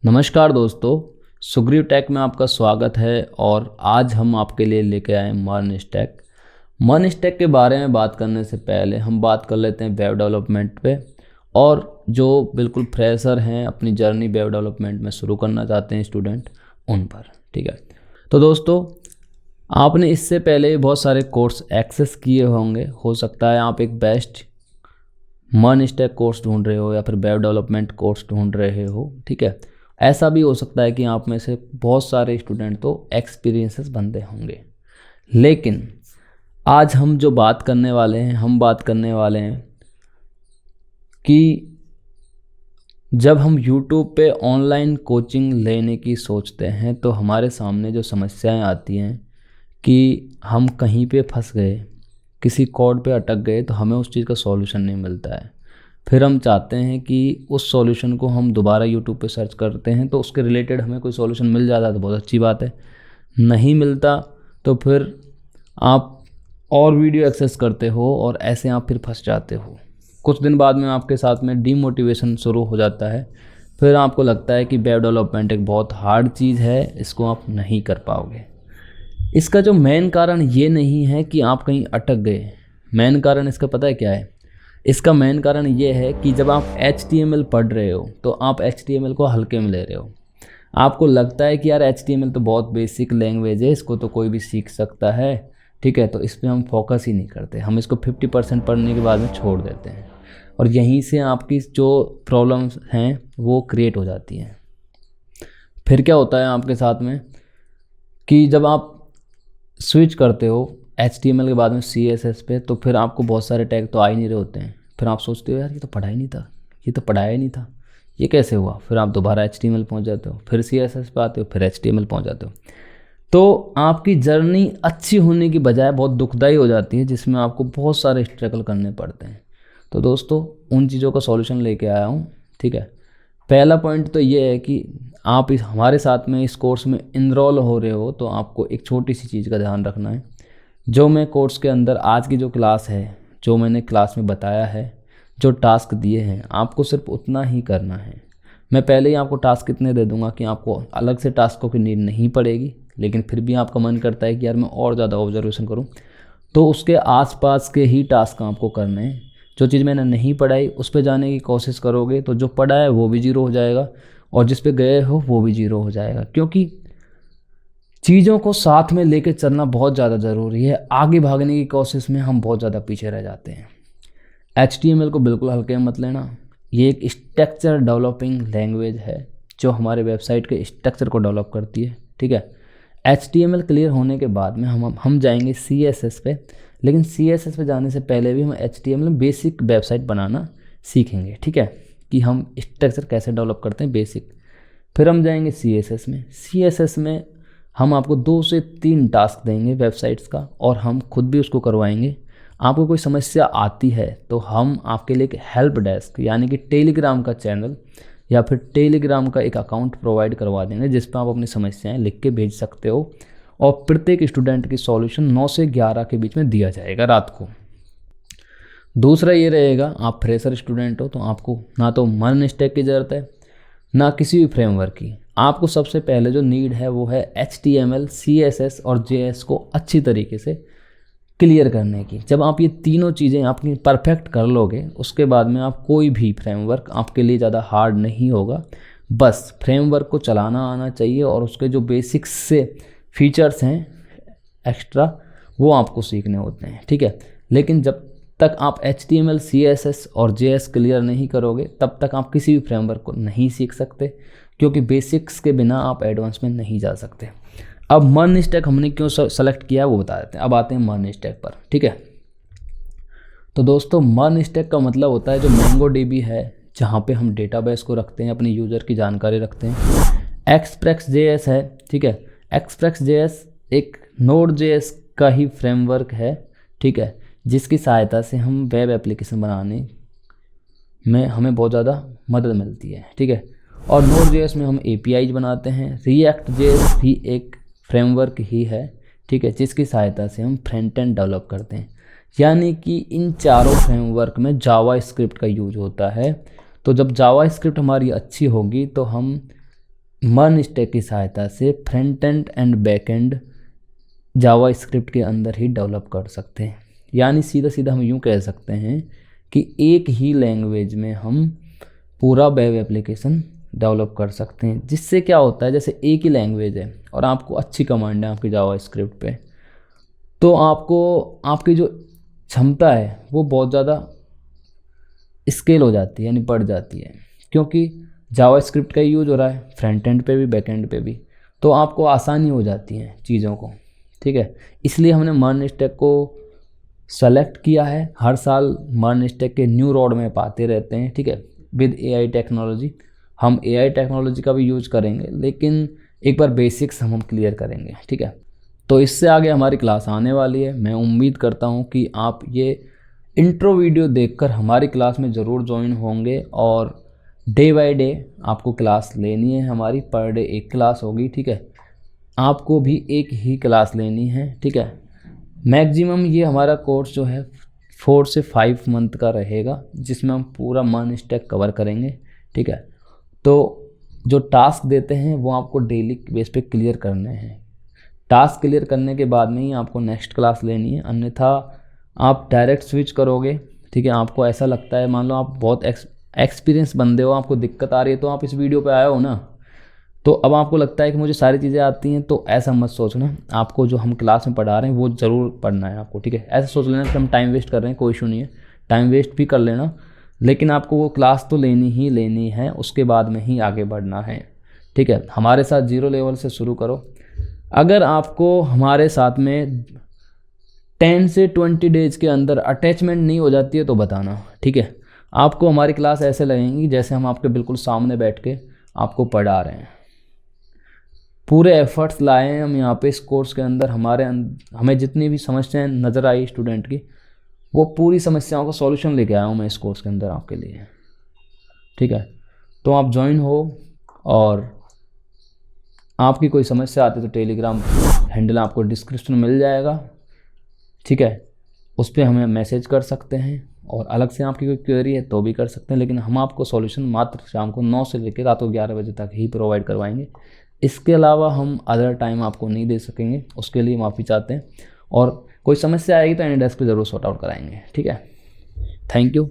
नमस्कार दोस्तों, सुग्रीव टेक में आपका स्वागत है। और आज हम आपके लिए लेके आए मर्न स्टैक। मर्न स्टैक के बारे में बात करने से पहले हम बात कर लेते हैं वेब डेवलपमेंट पे, और जो बिल्कुल फ्रेशर हैं, अपनी जर्नी वेब डेवलपमेंट में शुरू करना चाहते हैं स्टूडेंट, उन पर। ठीक है, तो दोस्तों आपने इससे पहले बहुत सारे कोर्स एक्सेस किए होंगे। हो सकता है आप एक बेस्ट मर्न स्टैक कोर्स ढूंढ रहे हो या फिर वेब डेवलपमेंट कोर्स ढूंढ रहे हो। ठीक है, ऐसा भी हो सकता है कि आप में से बहुत सारे स्टूडेंट तो एक्सपीरियंसेस बनते होंगे। लेकिन आज हम जो बात करने वाले हैं, हम बात करने वाले हैं कि जब हम YouTube पे ऑनलाइन कोचिंग लेने की सोचते हैं तो हमारे सामने जो समस्याएं आती हैं कि हम कहीं पे फंस गए, किसी कोड पे अटक गए, तो हमें उस चीज़ का सॉल्यूशन नहीं मिलता है। फिर हम चाहते हैं कि उस सॉल्यूशन को हम दोबारा यूट्यूब पे सर्च करते हैं तो उसके रिलेटेड हमें कोई सॉल्यूशन मिल जाता है तो बहुत अच्छी बात है। नहीं मिलता तो फिर आप और वीडियो एक्सेस करते हो और ऐसे आप फिर फंस जाते हो। कुछ दिन बाद में आपके साथ में डीमोटिवेशन शुरू हो जाता है। फिर आपको लगता है कि वेब डेवलपमेंट एक बहुत हार्ड चीज़ है, इसको आप नहीं कर पाओगे। इसका जो मेन कारण ये नहीं है कि आप कहीं अटक गए। मेन कारण इसका पता है क्या है? इसका मेन कारण ये है कि जब आप HTML पढ़ रहे हो तो आप HTML को हल्के में ले रहे हो। आपको लगता है कि यार HTML तो बहुत बेसिक लैंग्वेज है, इसको तो कोई भी सीख सकता है। ठीक है, तो इस पर हम फोकस ही नहीं करते, हम इसको 50% पढ़ने के बाद में छोड़ देते हैं। और यहीं से आपकी जो प्रॉब्लम्स हैं वो क्रिएट हो जाती हैं। फिर क्या होता है आपके साथ में कि जब आप स्विच करते हो HTML के बाद में CSS पे, तो फिर आपको बहुत सारे टैग तो आ ही नहीं रहे होते हैं। फिर आप सोचते हो यार ये तो पढ़ा ही नहीं था, ये तो पढ़ाया ही नहीं था, ये कैसे हुआ? फिर आप दोबारा HTML पहुंच जाते हो, फिर CSS पे आते हो, फिर HTML पहुंच जाते हो। तो आपकी जर्नी अच्छी होने की बजाय बहुत दुखदाई हो जाती है, जिसमें आपको बहुत सारे स्ट्रगल करने पड़ते हैं। तो दोस्तों उन चीज़ों का सॉल्यूशन लेके आया हूँ। ठीक है, पहला पॉइंट तो ये है कि आप हमारे साथ में इस कोर्स में इनरोल हो रहे हो तो आपको एक छोटी सी चीज़ का ध्यान रखना है। जो मैं कोर्स के अंदर आज की जो क्लास है, जो मैंने क्लास में बताया है, जो टास्क दिए हैं, आपको सिर्फ उतना ही करना है। मैं पहले ही आपको टास्क इतने दे दूंगा कि आपको अलग से टास्कों की नीड नहीं पड़ेगी। लेकिन फिर भी आपका मन करता है कि यार मैं और ज़्यादा ऑब्जर्वेशन करूं, तो उसके आसपास के ही टास्क आपको करने हैं। जो चीज़ मैंने नहीं पढ़ाई उस पर जाने की कोशिश करोगे तो जो पढ़ा है वो भी जीरो हो जाएगा, और जिस पे गए हो वो भी जीरो हो जाएगा। क्योंकि चीज़ों को साथ में लेके चलना बहुत ज़्यादा ज़रूरी है। आगे भागने की कोशिश में हम बहुत ज़्यादा पीछे रह जाते हैं। HTML को बिल्कुल हल्के में मत लेना। ये एक स्ट्रक्चर डेवलपिंग लैंग्वेज है जो हमारे वेबसाइट के स्ट्रक्चर को डेवलप करती है। ठीक है, HTML क्लियर होने के बाद में हम जाएंगे CSS पे। लेकिन CSS पे जाने से पहले भी हम HTML में बेसिक वेबसाइट बनाना सीखेंगे। ठीक है, कि हम स्ट्रक्चर कैसे डेवलप करते हैं, बेसिक। फिर हम जाएंगे CSS में। CSS में हम आपको 2 से 3 टास्क देंगे वेबसाइट्स का, और हम खुद भी उसको करवाएंगे। आपको कोई समस्या आती है तो हम आपके लिए एक हेल्प डेस्क यानी कि टेलीग्राम का चैनल या फिर टेलीग्राम का एक अकाउंट प्रोवाइड करवा देंगे, जिस पर आप अपनी समस्याएं लिख के भेज सकते हो। और प्रत्येक स्टूडेंट की सॉल्यूशन 9 से 11 के बीच में दिया जाएगा रात को। दूसरा ये रहेगा, आप फ्रेशर स्टूडेंट हो तो आपको ना तो मर्न स्टैक की ज़रूरत है ना किसी भी फ्रेमवर्क की। आपको सबसे पहले जो नीड है वो है HTML, CSS और JS को अच्छी तरीके से क्लियर करने की। जब आप ये तीनों चीज़ें आपकी परफेक्ट कर लोगे, उसके बाद में आप कोई भी फ्रेमवर्क आपके लिए ज़्यादा हार्ड नहीं होगा। बस फ्रेमवर्क को चलाना आना चाहिए और उसके जो बेसिक्स से फीचर्स हैं एक्स्ट्रा, वो आपको सीखने होते हैं। ठीक है, लेकिन जब तक आप HTML, CSS और JS क्लियर नहीं करोगे तब तक आप किसी भी फ्रेमवर्क को नहीं सीख सकते, क्योंकि बेसिक्स के बिना आप एडवांस में नहीं जा सकते। अब मर्न स्टैक हमने क्यों सेलेक्ट किया है वो बता देते हैं। अब आते हैं मर्न स्टैक पर। ठीक है, तो दोस्तों मर्न स्टैक का मतलब होता है जो MongoDB है, जहाँ पे हम डेटाबेस को रखते हैं, अपनी यूज़र की जानकारी रखते हैं। Express.js है। ठीक है, Express.js एक Node.js का ही फ्रेमवर्क है। ठीक है, जिसकी सहायता से हम वेब एप्लीकेशन बनाने में हमें बहुत ज़्यादा मदद मिलती है। ठीक है, और Node.js में हम APIs बनाते हैं। React.js भी एक फ्रेमवर्क ही है। ठीक है, जिसकी सहायता से हम फ्रंट एंड डेवलप करते हैं। यानी कि इन चारों फ्रेमवर्क में जावा स्क्रिप्ट का यूज होता है। तो जब जावा स्क्रिप्ट हमारी अच्छी होगी तो हम मर्न स्टैक की सहायता से front end and back and Java script के अंदर ही डेवलप कर सकते हैं। यानी सीधा सीधा हम यूँ कह सकते हैं कि एक ही लैंग्वेज में हम पूरा वेब एप्लीकेशन डेवलप कर सकते हैं। जिससे क्या होता है, जैसे एक ही लैंग्वेज है और आपको अच्छी कमांड है आपकी जावा स्क्रिप्ट पे, तो आपको आपकी जो क्षमता है वो बहुत ज़्यादा स्केल हो जाती है, यानी बढ़ जाती है, क्योंकि जावा स्क्रिप्ट का यूज़ हो रहा है फ्रंट एंड पे भी बैक एंड पे भी, तो आपको आसानी हो जाती है चीज़ों को। ठीक है, इसलिए हमने मर्न स्टैक को सेलेक्ट किया है। हर साल मर्न स्टैक के न्यू रोड मैप आते रहते हैं। ठीक है, विद एआई टेक्नोलॉजी। हम एआई टेक्नोलॉजी का भी यूज़ करेंगे, लेकिन एक बार बेसिक्स हम क्लियर करेंगे। ठीक है, तो इससे आगे हमारी क्लास आने वाली है। मैं उम्मीद करता हूँ कि आप ये इंट्रो वीडियो देखकर हमारी क्लास में ज़रूर ज्वाइन होंगे, और डे बाय डे आपको क्लास लेनी है हमारी। पर डे एक क्लास होगी। ठीक है, आपको भी एक ही क्लास लेनी है। ठीक है, मैक्सिमम ये हमारा कोर्स जो है 4 से 5 मंथ का रहेगा, जिसमें हम पूरा मर्न स्टैक कवर करेंगे। ठीक है, तो जो टास्क देते हैं वो आपको डेली बेस पे क्लियर करने हैं। टास्क क्लियर करने के बाद में ही आपको नेक्स्ट क्लास लेनी है, अन्यथा आप डायरेक्ट स्विच करोगे। ठीक है, आपको ऐसा लगता है, मान लो आप बहुत एक्सपीरियंस बंदे हो, आपको दिक्कत आ रही है, तो आप इस वीडियो पे आए हो ना, तो अब आपको लगता है कि मुझे सारी चीज़ें आती हैं, तो ऐसा मत सोचना। आपको जो हम क्लास में पढ़ा रहे हैं वो ज़रूर पढ़ना है आपको। ठीक है, ऐसा सोच लेना कि हम टाइम वेस्ट कर रहे हैं, कोई इशू नहीं है, टाइम वेस्ट भी कर लेना, लेकिन आपको वो क्लास तो लेनी ही लेनी है, उसके बाद में ही आगे बढ़ना है। ठीक है, हमारे साथ 0 लेवल से शुरू करो। अगर आपको हमारे साथ में 10 से 20 डेज के अंदर अटैचमेंट नहीं हो जाती है तो बताना। ठीक है, आपको हमारी क्लास ऐसे लगेंगी जैसे हम आपके बिल्कुल सामने बैठ के आपको पढ़ा रहे हैं। पूरे एफर्ट्स लाए हैं हम यहाँ पे इस कोर्स के अंदर। हमें जितनी भी समस्याएं नज़र आई स्टूडेंट की, वो पूरी समस्याओं का सॉल्यूशन लेके आया हूँ मैं इस कोर्स के अंदर आपके लिए। ठीक है, तो आप ज्वाइन हो, और आपकी कोई समस्या आती है तो टेलीग्राम हैंडल आपको डिस्क्रिप्शन में मिल जाएगा। ठीक है, उस पर हमें मैसेज कर सकते हैं, और अलग से आपकी कोई क्वेरी है तो भी कर सकते हैं, लेकिन हम आपको सॉल्यूशन मात्र शाम को 9 से लेकर रात को 11 बजे तक ही प्रोवाइड करवाएंगे। इसके अलावा हम अदर टाइम आपको नहीं दे सकेंगे, उसके लिए माफ़ी चाहते हैं। और कोई समस्या आएगी तो एनी डेस्क पे ज़रूर सॉर्ट आउट कराएंगे। ठीक है, थैंक यू।